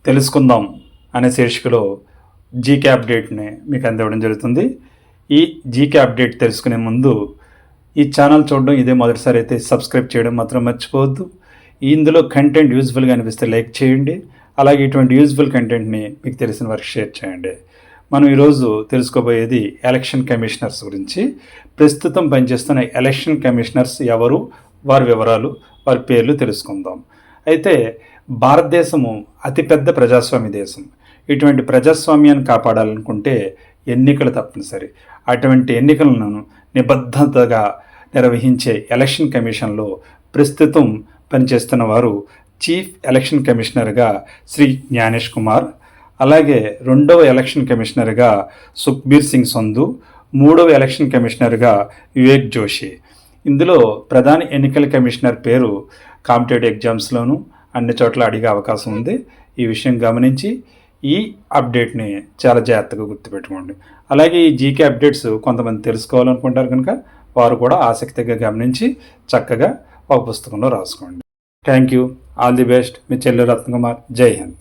తెలుసుకుందాం అనే శీర్షికలో జీకే అప్డేట్ని మీకు అందివ్వడం జరుగుతుంది. ఈ జీకే అప్డేట్ తెలుసుకునే ముందు ఈ ఛానల్ చూడడం ఇదే మొదటిసారి అయితే సబ్స్క్రైబ్ చేయడం మాత్రం మర్చిపోవద్దు. ఇందులో కంటెంట్ యూజ్ఫుల్గా అనిపిస్తే లైక్ చేయండి. అలాగే ఇటువంటి యూజ్ఫుల్ కంటెంట్ని మీకు తెలిసిన వారికి షేర్ చేయండి. మనం ఈరోజు తెలుసుకోబోయేది ఎలక్షన్ కమిషనర్స్ గురించి. ప్రస్తుతం పనిచేస్తున్న ఎలక్షన్ కమిషనర్స్ ఎవరు, వారి వివరాలు, వారి పేర్లు తెలుసుకుందాం. అయితే భారతదేశము అతిపెద్ద ప్రజాస్వామ్య దేశం. ఇటువంటి ప్రజాస్వామ్యాన్ని కాపాడాలనుకుంటే ఎన్నికలు తప్పనిసరి. అటువంటి ఎన్నికలను నిబద్ధతగా నిర్వహించే ఎలక్షన్ కమిషన్లో ప్రస్తుతం పనిచేస్తున్న వారు చీఫ్ ఎలక్షన్ కమిషనర్గా శ్రీ జ్ఞానేష్ కుమార్, అలాగే రెండవ ఎలక్షన్ కమిషనర్గా సుఖ్బీర్ సింగ్ సంధు, మూడవ ఎలక్షన్ కమిషనర్గా వివేక్ జోషి. ఇందులో ప్రధాన ఎన్నికల కమిషనర్ పేరు కాంపిటేటివ్ ఎగ్జామ్స్లోనూ అన్ని చోట్ల అడిగే అవకాశం ఉంది. ఈ విషయం గమనించి ఈ అప్డేట్ని చాలా జాగ్రత్తగా గుర్తుపెట్టుకోండి. అలాగే ఈ జీకే అప్డేట్స్ కొంతమంది తెలుసుకోవాలనుకుంటారు కనుక వారు కూడా ఆసక్తిగా గమనించి చక్కగా ఒక పుస్తకంలో రాసుకోండి. Thank you. All the best. మీ చెల్లి రత్నకుమార్. జై హింద్.